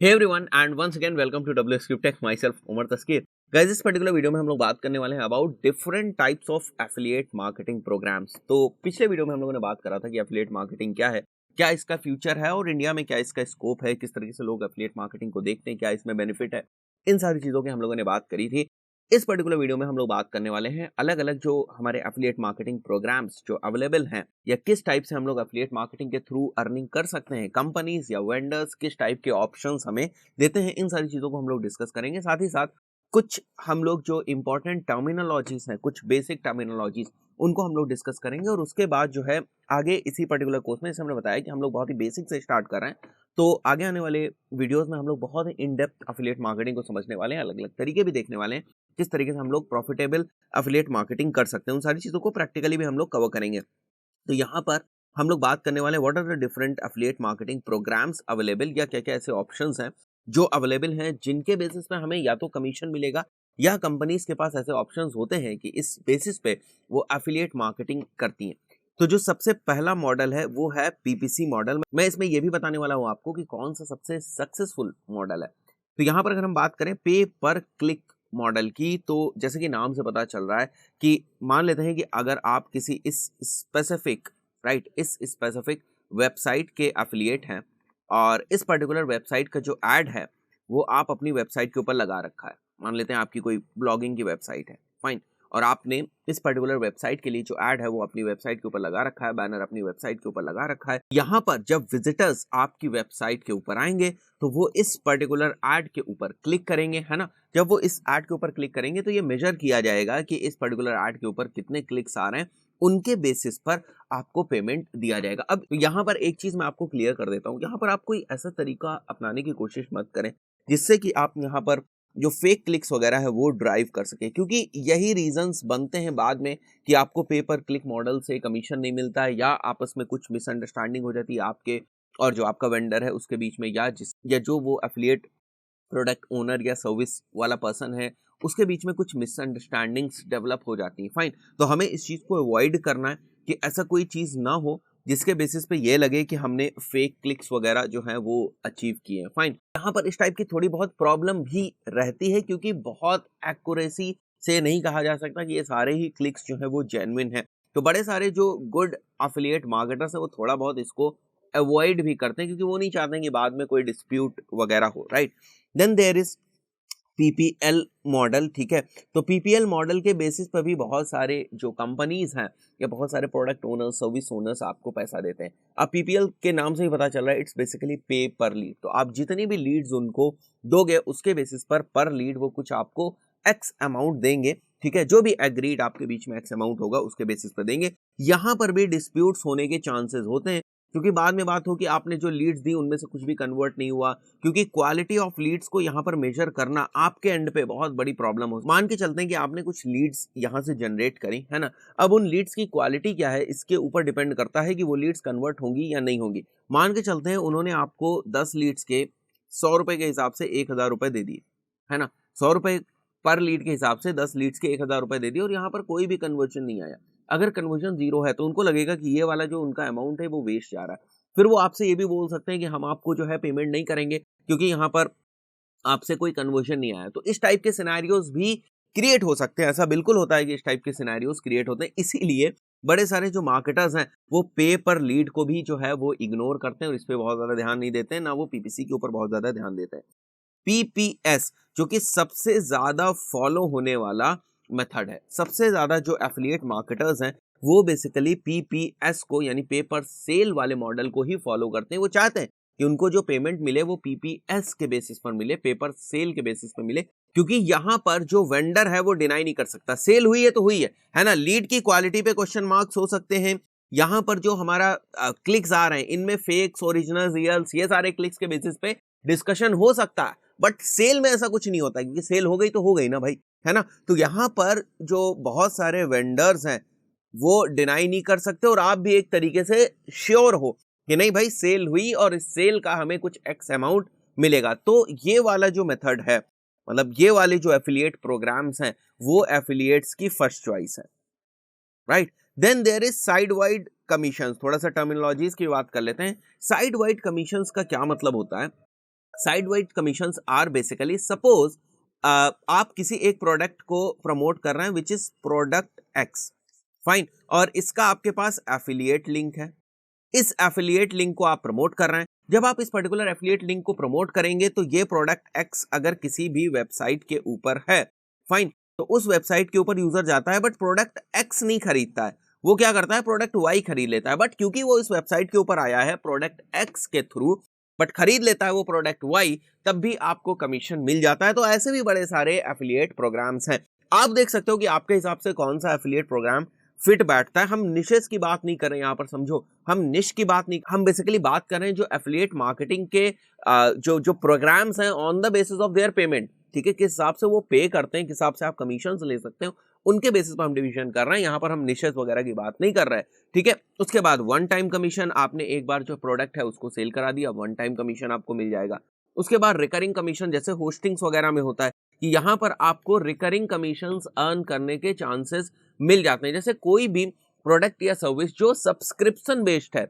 Hey everyone and once again welcome to WsCubeTech, myself Umar Taskin. Guys, इस particular video में हम लोग बात करने वाले हैं about different types of affiliate marketing programs. तो पिछले वीडियो में हम लोगों ने बात करा था कि एफिलिएट मार्केटिंग क्या है, क्या इसका फ्यूचर है और इंडिया में क्या इसका स्कोप है, किस तरीके से लोग एफिलिएट मार्केटिंग को देखते हैं, क्या इसमें बेनिफिट है, इन सारी चीज़ों की हम लोगों ने बात करी थी। इस पर्टिकुलर वीडियो में हम लोग बात करने वाले हैं अलग अलग जो हमारे एफिलिएट मार्केटिंग प्रोग्राम्स जो अवेलेबल हैं या किस टाइप से हम लोग एफिलिएट मार्केटिंग के थ्रू अर्निंग कर सकते हैं, कंपनीज या वेंडर्स किस टाइप के ऑप्शंस हमें देते हैं, इन सारी चीज़ों को हम लोग डिस्कस करेंगे। साथ ही साथ कुछ हम लोग जो इंपॉर्टेंट टर्मिनोलॉजीज हैं, कुछ बेसिक टर्मिनोलॉजीज, उनको हम लोग डिस्कस करेंगे और उसके बाद जो है आगे इसी पर्टिकुलर कोर्स में जैसे हमने बताया कि हम लोग बहुत ही बेसिक से स्टार्ट कर रहे हैं, तो आगे आने वाले वीडियोस में हम लोग बहुत ही इन डेप्थ एफिलिएट मार्केटिंग को समझने वाले हैं, अलग अलग तरीके भी देखने वाले हैं किस तरीके से हम लोग प्रॉफिटेबल एफिलिएट मार्केटिंग कर सकते हैं, उन सारी चीज़ों को प्रैक्टिकली भी हम लोग कवर करेंगे। तो यहाँ पर हम लोग बात करने वाले हैं what are the different affiliate marketing programs available, या क्या क्या ऐसे ऑप्शंस हैं जो अवेलेबल हैं जिनके बेसिस पे हमें या तो कमीशन मिलेगा या कंपनीज के पास ऐसे ऑप्शंस होते हैं कि इस बेसिस पे वो एफिलिएट मार्केटिंग करती हैं। तो जो सबसे पहला मॉडल है वो है पीपीसी मॉडल। मैं इसमें ये भी बताने वाला हूँ आपको कि कौन सा सबसे सक्सेसफुल मॉडल है। तो यहाँ पर अगर हम बात करें पे पर क्लिक मॉडल की, तो जैसे कि नाम से पता चल रहा है कि मान लेते हैं कि अगर आप किसी इस स्पेसिफिक इस स्पेसिफिक वेबसाइट के एफिलिएट हैं और इस पर्टिकुलर वेबसाइट का जो ऐड है वो आप अपनी वेबसाइट के ऊपर लगा रखा है। मान लेते हैं आपकी कोई ब्लॉगिंग की वेबसाइट है, फाइन, और आपने इस पर्टिकुलर वेबसाइट के लिए जो ऐड है वो अपनी वेबसाइट के ऊपर लगा रखा है, बैनर अपनी वेबसाइट के ऊपर लगा रखा है। यहाँ पर जब विजिटर्स आपकी वेबसाइट के ऊपर आएंगे तो वो इस पर्टिकुलर ऐड के ऊपर क्लिक करेंगे, है ना। जब वो इस ऐड के ऊपर क्लिक करेंगे तो ये मेजर किया जाएगा कि इस पर्टिकुलर ऐड के ऊपर कितने क्लिक्स आ रहे हैं, उनके बेसिस पर आपको पेमेंट दिया जाएगा। अब यहाँ पर एक चीज मैं आपको क्लियर कर देता हूँ, यहाँ पर आप कोई ऐसा तरीका अपनाने की कोशिश मत करें जिससे कि आप यहाँ पर जो फेक क्लिक्स वगैरह है वो ड्राइव कर सके, क्योंकि यही रीजंस बनते हैं बाद में कि आपको पे पर क्लिक मॉडल से कमीशन नहीं मिलता है या आपस में कुछ मिसअंडरस्टैंडिंग हो जाती है आपके और जो आपका वेंडर है उसके बीच में, या जो वो एफिलिएट प्रोडक्ट ओनर या सर्विस वाला पर्सन है उसके बीच में कुछ मिसअंडरस्टैंडिंग्स डेवलप हो जाती हैं। फाइन, तो हमें इस चीज़ को अवॉइड करना है कि ऐसा कोई चीज़ ना हो जिसके बेसिस पे ये लगे कि हमने फेक क्लिक्स वगैरह जो है वो अचीव किए हैं। फाइन, यहाँ पर इस टाइप की थोड़ी बहुत प्रॉब्लम भी रहती है क्योंकि बहुत एक्यूरेसी से नहीं कहा जा सकता कि ये सारे ही क्लिक्स जो है वो जेन्युइन है। तो बड़े सारे जो गुड एफिलिएट मार्केटर्स है वो थोड़ा बहुत इसको अवॉइड भी करते हैं क्योंकि वो नहीं चाहते हैं कि बाद में कोई डिस्प्यूट वगैरह हो, right. Then there is PPL model, ठीक है। तो पीपीएल मॉडल के बेसिस पर भी बहुत सारे जो कंपनीज हैं या बहुत सारे प्रोडक्ट ओनर्स, सर्विस ओनर्स आपको पैसा देते हैं। अब पीपीएल के नाम से ही पता चल रहा है, इट्स बेसिकली पे पर लीड। तो आप जितनी भी लीड्स उनको दोगे उसके बेसिस पर लीड वो कुछ आपको एक्स अमाउंट देंगे, ठीक है। जो भी एग्रीड आपके बीच में एक्स अमाउंट होगा उसके बेसिस पर देंगे। यहाँ पर भी डिस्प्यूट्स होने के चांसेस होते हैं क्योंकि बाद में बात हो कि आपने जो लीड्स दी उनमें से कुछ भी कन्वर्ट नहीं हुआ, क्योंकि क्वालिटी ऑफ लीड्स को यहाँ पर मेजर करना आपके एंड पे बहुत बड़ी प्रॉब्लम हो। मान के चलते हैं कि आपने कुछ लीड्स यहाँ से जनरेट करी, है ना। अब उन लीड्स की क्वालिटी क्या है इसके ऊपर डिपेंड करता है कि वो लीड्स कन्वर्ट होंगी या नहीं होंगी। मान के चलते हैं उन्होंने आपको 10 लीड्स के 100 रुपए के हिसाब से 1000 रुपए दे दिए, है ना। 100 रुपए पर लीड के हिसाब से 10 लीड्स के 1000 रुपए दे दिए और यहाँ पर कोई भी कन्वर्जन नहीं आया। अगर कन्वर्जन जीरो है तो उनको लगेगा कि ये वाला जो उनका अमाउंट है वो वेस्ट जा रहा है। फिर वो आपसे ये भी बोल सकते हैं कि हम आपको जो है पेमेंट नहीं करेंगे क्योंकि यहाँ पर आपसे कोई कन्वर्जन नहीं आया। तो इस टाइप के सिनेरियोज भी क्रिएट हो सकते हैं, ऐसा बिल्कुल होता है कि इस टाइप के सिनेरियोज क्रिएट होते हैं। इसीलिए बड़े सारे जो मार्केटर्स हैं वो पे पर लीड को भी जो है वो इग्नोर करते हैं और इस पे बहुत ज्यादा ध्यान नहीं देते हैं, ना वो पीपीसी के ऊपर बहुत ज्यादा ध्यान देते हैं। पीपीएस जो कि सबसे ज्यादा फॉलो होने वाला मेथड है, सबसे ज्यादा जो एफिलिएट मार्केटर्स हैं वो बेसिकली पीपीएस को यानी पे पर सेल वाले मॉडल को ही फॉलो करते हैं। वो चाहते हैं कि उनको जो पेमेंट मिले वो पीपीएस के बेसिस पर मिले, पे पर सेल के बेसिस पर मिले, क्योंकि यहाँ पर जो वेंडर है वो डिनाई नहीं कर सकता, सेल हुई है तो हुई है ना। लीड की क्वालिटी पे क्वेश्चन मार्क्स हो सकते हैं, यहाँ पर जो हमारा क्लिक्स आ रहे हैं इनमें फेक्स, ओरिजिनल, रियल्स, ये सारे क्लिक्स के बेसिस पे डिस्कशन हो सकता है, बट सेल में ऐसा कुछ नहीं होता क्योंकि सेल हो गई तो हो गई ना भाई, है ना। तो यहाँ पर जो बहुत सारे वेंडर्स हैं वो डिनाई नहीं कर सकते और आप भी एक तरीके से श्योर हो कि नहीं भाई सेल हुई और इस सेल का हमें कुछ एक्स अमाउंट मिलेगा। तो ये वाला जो मेथड है, मतलब ये वाले जो एफिलिएट प्रोग्राम्स हैं वो एफिलिएट्स की फर्स्ट चॉइस है, right. Then there is site wide commissions. थोड़ा सा टर्मिनोलॉजीज की बात कर लेते हैं। साइड वाइड कमीशंस का क्या मतलब होता है। Site wide commissions are basically suppose आप किसी एक प्रोडक्ट को प्रमोट कर रहे हैं which is product X, fine, और इसका आपके पास एफिलिएट लिंक है। इस एफिलिएट लिंक को आप प्रमोट कर रहे हैं। जब आप इस पर्टिकुलर एफिलिएट लिंक को प्रमोट करेंगे तो ये प्रोडक्ट एक्स अगर किसी भी वेबसाइट के ऊपर है, फाइन, तो उस वेबसाइट के ऊपर यूजर जाता है बट प्रोडक्ट एक्स नहीं खरीदता है, वो क्या करता है, प्रोडक्ट वाई खरीद लेता है। बट क्योंकि वो इस वेबसाइट के ऊपर आया है प्रोडक्ट एक्स के थ्रू बट खरीद लेता है वो प्रोडक्ट वाई, तब भी आपको कमीशन मिल जाता है। तो ऐसे भी बड़े सारे एफिलिएट प्रोग्राम्स हैं। आप देख सकते हो कि आपके हिसाब से कौन सा एफिलिएट प्रोग्राम फिट बैठता है। हम निशेस की बात नहीं कर रहे हैं यहाँ पर, समझो, हम निश की बात नहीं, हम बेसिकली बात कर रहे हैं जो एफिलिएट मार्केटिंग के जो प्रोग्राम्स हैं on the basis of their payment, ठीक है, किस हिसाब से वो पे करते हैं, किस हिसाब से आप कमीशन ले सकते हो, उनके बेसिस पर हम डिवीजन कर रहे हैं। यहाँ पर हम निशेस वगैरह की बात नहीं कर रहे हैं, ठीक है। उसके बाद वन टाइम कमीशन, आपने एक बार जो प्रोडक्ट है उसको सेल करा दिया, वन टाइम कमीशन आपको मिल जाएगा। उसके बाद रिकरिंग कमीशन, जैसे होस्टिंग्स वगैरह में होता है कि यहाँ पर आपको रिकरिंग कमीशंस अर्न करने के चांसेस मिल जाते हैं। जैसे कोई भी प्रोडक्ट या सर्विस जो सब्सक्रिप्शन बेस्ड है,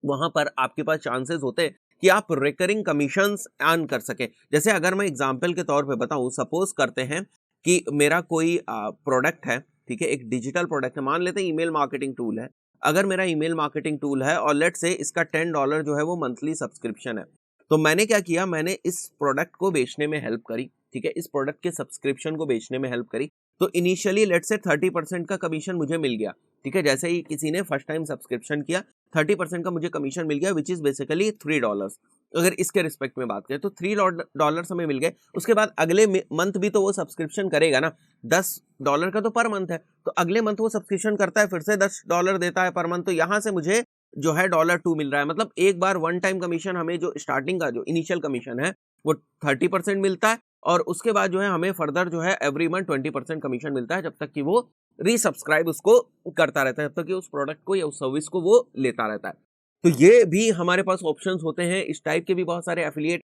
वहां पर आपके पास चांसेस होते हैं कि आप रिकरिंग कमीशंस अर्न कर सके। जैसे अगर मैं एग्जांपल के तौर पे बताऊं, सपोज करते हैं कि मेरा कोई प्रोडक्ट है, ठीक है, एक डिजिटल प्रोडक्ट है, मान लेते हैं ईमेल मार्केटिंग टूल है। अगर मेरा ईमेल मार्केटिंग टूल है और लेट से इसका $10 जो है वो मंथली सब्सक्रिप्शन है, तो मैंने क्या किया, मैंने इस प्रोडक्ट को बेचने में हेल्प करी, ठीक है, इस प्रोडक्ट के सब्सक्रिप्शन को बेचने में हेल्प करी। तो इनिशियली लेट से 30% का कमीशन मुझे मिल गया, ठीक है। जैसे ही किसी ने फर्स्ट टाइम सब्सक्रिप्शन किया 30% का मुझे कमीशन मिल गया विच इज बेसिकली $3। अगर इसके रिस्पेक्ट में बात करें तो $3 हमें मिल गए। उसके बाद अगले मंथ भी तो वो सब्सक्रिप्शन करेगा ना, $10 का तो पर मंथ है, तो अगले मंथ वो सब्सक्रिप्शन करता है, फिर से $10 देता है पर मंथ, तो यहाँ से मुझे जो है $2 मिल रहा है। मतलब एक बार वन टाइम कमीशन हमें जो स्टार्टिंग का जो इनिशियल कमीशन है वो 30% मिलता है, और उसके बाद जो है हमें फर्दर जो है एवरी मंथ 20% कमीशन मिलता है, जब तक कि वो रीसब्सक्राइब उसको करता रहता है, जब तक कि उस प्रोडक्ट को या उस सर्विस को वो लेता रहता है। तो ये भी हमारे पास ऑप्शंस होते हैं। इस टाइप के भी बहुत सारे एफिलिएट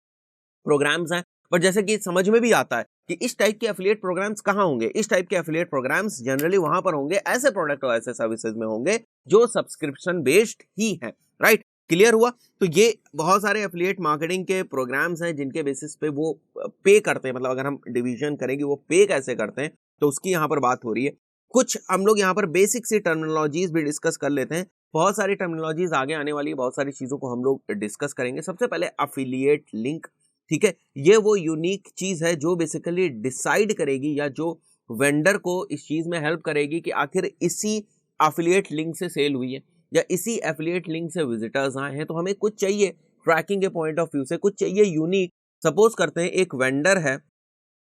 प्रोग्राम्स हैं, पर जैसे कि समझ में भी आता है कि इस टाइप के एफिलिएट प्रोग्राम्स कहाँ होंगे। इस टाइप के एफिलिएट प्रोग्राम्स जनरली वहां पर होंगे ऐसे प्रोडक्ट और ऐसे सर्विसेज में होंगे जो सब्सक्रिप्शन बेस्ड ही है, राइट। क्लियर हुआ। तो ये बहुत सारे एफिलिएट मार्केटिंग के प्रोग्राम्स हैं जिनके बेसिस पे वो पे करते हैं। मतलब अगर हम डिवीजन करेंगे वो पे कैसे करते हैं, तो उसकी यहाँ पर बात हो रही है। कुछ हम लोग यहाँ पर बेसिक सी टर्मिनोलॉजीज भी डिस्कस कर लेते हैं। बहुत सारी टर्मिनोलॉजीज आगे आने वाली है, बहुत सारी चीजों को हम लोग डिस्कस करेंगे। सबसे पहले एफिलिएट लिंक, ठीक है, ये वो यूनिक चीज है जो बेसिकली डिसाइड करेगी या जो वेंडर को इस चीज में हेल्प करेगी कि आखिर इसी एफिलिएट लिंक से सेल हुई है या इसी एफिलिएट लिंक से विजिटर्स आए हैं। तो हमें कुछ चाहिए ट्रैकिंग के पॉइंट ऑफ व्यू से, कुछ चाहिए यूनिक। सपोज करते हैं एक वेंडर है,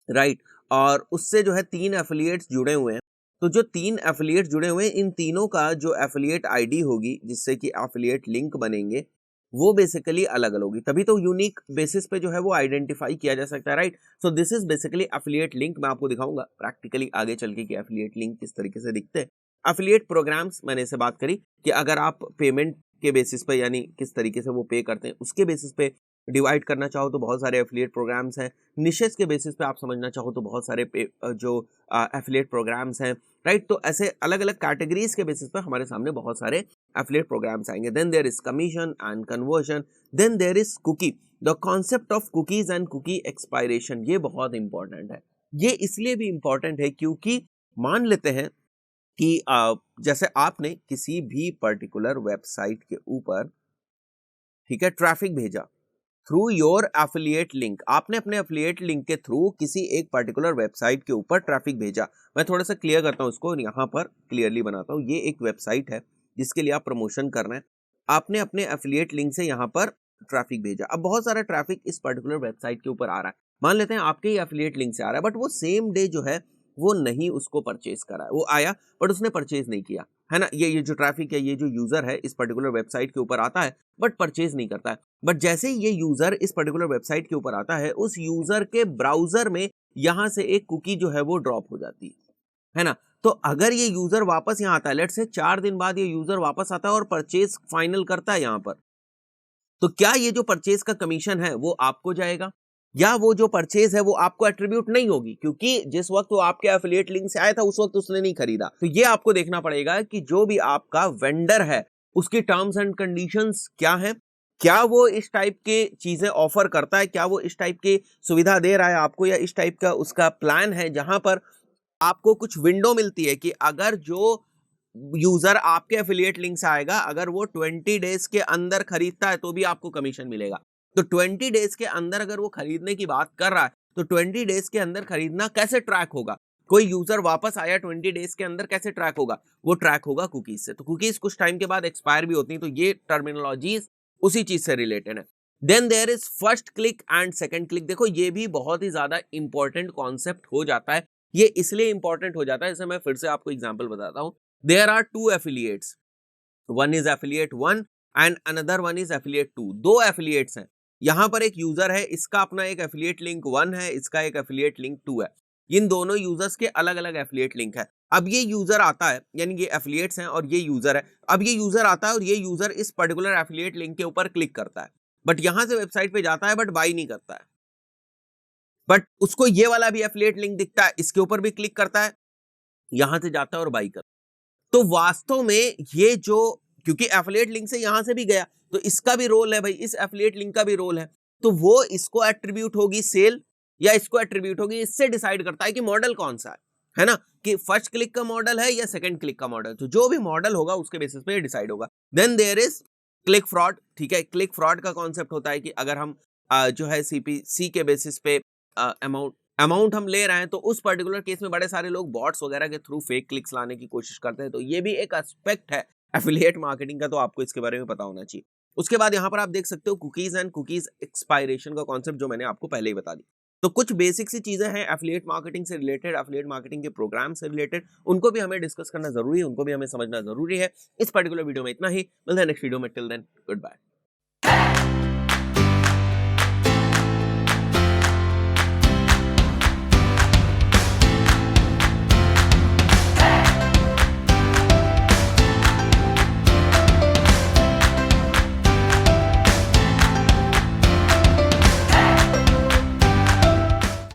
राइट, और उससे जो है 3 एफिलिएट्स जुड़े हुए हैं। तो जो 3 एफिलिएट जुड़े हुए हैं, इन तीनों का जो एफिलिएट आईडी होगी जिससे कि एफिलिएट लिंक बनेंगे वो बेसिकली अलग अलग होगी, तभी तो यूनिक बेसिस पे जो है वो आइडेंटिफाई किया जा सकता है, right. So this is basically affiliate link. मैं आपको दिखाऊंगा प्रैक्टिकली आगे चल के कि एफिलिएट लिंक किस तरीके से दिखते हैं। एफिलिएट प्रोग्राम्स, मैंने इसे बात करी कि अगर आप पेमेंट के बेसिस पे यानी किस तरीके से वो पे करते हैं उसके बेसिस पे डिवाइड करना चाहो तो बहुत सारे एफिलिएट प्रोग्राम्स हैं। निशेस के बेसिस पे आप समझना चाहो तो बहुत सारे जो एफिलिएट प्रोग्राम्स हैं, राइट। तो ऐसे अलग अलग कैटेगरीज के बेसिस पे हमारे सामने बहुत सारे एफिलिएट प्रोग्राम्स आएंगे। Then there is commission and conversion, then there is cookie, the concept of cookies and cookie expiration. ये बहुत इंपॉर्टेंट है। ये इसलिए भी इंपॉर्टेंट है क्योंकि मान लेते हैं कि जैसे आपने किसी भी पर्टिकुलर वेबसाइट के ऊपर, ठीक है, ट्रैफिक भेजा थ्रू योर एफिलिएट लिंक। आपने अपने एफिलिएट लिंक के थ्रू किसी एक पर्टिकुलर वेबसाइट के ऊपर ट्रैफिक भेजा। मैं थोड़ा सा क्लियर करता हूं इसको, यहाँ पर क्लियरली बनाता हूं। ये एक वेबसाइट है जिसके लिए आप प्रमोशन कर रहे हैं। आपने अपने एफिलिएट लिंक से यहाँ पर ट्रैफिक भेजा। अब बहुत सारा ट्रैफिक इस पर्टिकुलर वेबसाइट के ऊपर आ रहा है। मान लेते हैं आपके ही एफिलिएट लिंक से आ रहा है, बट वो सेम डे जो है वो नहीं उसको परचेज करा है। वो आया बट उसने परचेज नहीं किया, है ना। ये जो ट्रैफिक है, ये जो यूजर है इस पर्टिकुलर वेबसाइट के ऊपर आता है बट परचेज नहीं करता है। बट जैसे ही ये यूजर इस पर्टिकुलर वेबसाइट के ऊपर आता है, उस यूजर के ब्राउजर में यहां से एक कुकी जो है वो ड्रॉप हो जाती है ना। तो अगर ये यूजर वापस यहाँ आता है, लेट्स से 4 दिन बाद ये यूजर वापस आता है और परचेज फाइनल करता है यहाँ पर, तो क्या ये जो परचेज का कमीशन है वो आपको जाएगा या वो जो परचेज है वो आपको एट्रीब्यूट नहीं होगी, क्योंकि जिस वक्त वो आपके एफिलिएट लिंक से आया था उस वक्त उसने नहीं खरीदा। तो ये आपको देखना पड़ेगा कि जो भी आपका वेंडर है उसकी टर्म्स एंड कंडीशंस क्या है, क्या वो इस टाइप के चीजें ऑफर करता है, क्या वो इस टाइप की सुविधा दे रहा है आपको, या इस टाइप का उसका प्लान है जहां पर आपको कुछ विंडो मिलती है कि अगर जो यूजर आपके एफिलिएट लिंक से आएगा, अगर वो 20 डेज के अंदर खरीदता है तो भी आपको कमीशन मिलेगा। तो 20 डेज के अंदर अगर वो खरीदने की बात कर रहा है तो 20 डेज के अंदर खरीदना कैसे ट्रैक होगा? कोई यूजर वापस आया 20 डेज के अंदर, कैसे ट्रैक होगा? वो ट्रैक होगा कुकीज से। तो कुकीज कुछ टाइम के बाद एक्सपायर भी होती हैं, तो ये टर्मिनोलॉजीज उसी चीज से रिलेटेड है। Then there is first click and second click. देखो ये भी बहुत ही ज्यादा इंपॉर्टेंट कॉन्सेप्ट हो जाता है। ये इसलिए इंपॉर्टेंट हो जाता है, जैसे मैं फिर से आपको एग्जांपल बताता हूं। There are two affiliates, one is affiliate 1 and another one is affiliate 2। दो एफिलिएट्स हैं। यहां पर एक यूजर है, इसका अपना एक एफिलिएट लिंक 1 है, इसका एक एफिलिएट लिंक 2 है। इन दोनों यूजर्स के अलग अलग एफिलिएट लिंक है। अब ये यूजर आता है, यानी ये एफिलिएट्स हैं और ये यूजर है। अब ये यूजर आता है और ये यूजर इस पर्टिकुलर एफिलिएट लिंक के ऊपर क्लिक करता है, बट यहां से वेबसाइट पे जाता है बट बाई नहीं करता है। बट उसको ये वाला भी एफिलिएट लिंक दिखता है, इसके ऊपर भी क्लिक करता है, यहां से जाता है और बाई करता है। तो वास्तव में ये जो, क्योंकि एफिलिएट लिंक से यहां से भी गया, तो इसका भी रोल है भाई, इस एफिलिएट लिंक का भी रोल है। तो वो इसको एट्रीब्यूट होगी सेल या इसको एट्रीब्यूट होगी, इससे डिसाइड करता है कि मॉडल कौन सा है ना, कि फर्स्ट क्लिक का मॉडल है या सेकंड क्लिक का मॉडल। तो जो भी मॉडल होगा उसके बेसिस पे डिसाइड होगा। Then there is click fraud. ठीक है, क्लिक फ्रॉड का कॉन्सेप्ट होता है कि अगर हम जो है सीपीसी के बेसिस पे अमाउंट हम ले रहे हैं, तो उस पर्टिकुलर केस में बड़े सारे लोग बॉट्स वगैरह के थ्रू फेक क्लिक्स लाने की कोशिश करते हैं। तो ये भी एक एस्पेक्ट है एफिलिएट मार्केटिंग का, तो आपको इसके बारे में पता होना चाहिए। उसके बाद यहाँ पर आप देख सकते हो कुकीज एंड कुकीज एक्सपायरेशन का कॉन्सेप्ट, जो मैंने आपको पहले ही बता दी। तो कुछ बेसिक सी चीजें हैं एफिलिएट मार्केटिंग से रिलेटेड, एफिलिएट मार्केटिंग के प्रोग्राम से रिलेटेड, उनको भी हमें डिस्कस करना जरूरी है, उनको भी हमें समझना जरूरी है। इस पर्टिकुलर वीडियो में इतना ही, मिलते हैं नेक्स्ट वीडियो में। Till then good bye.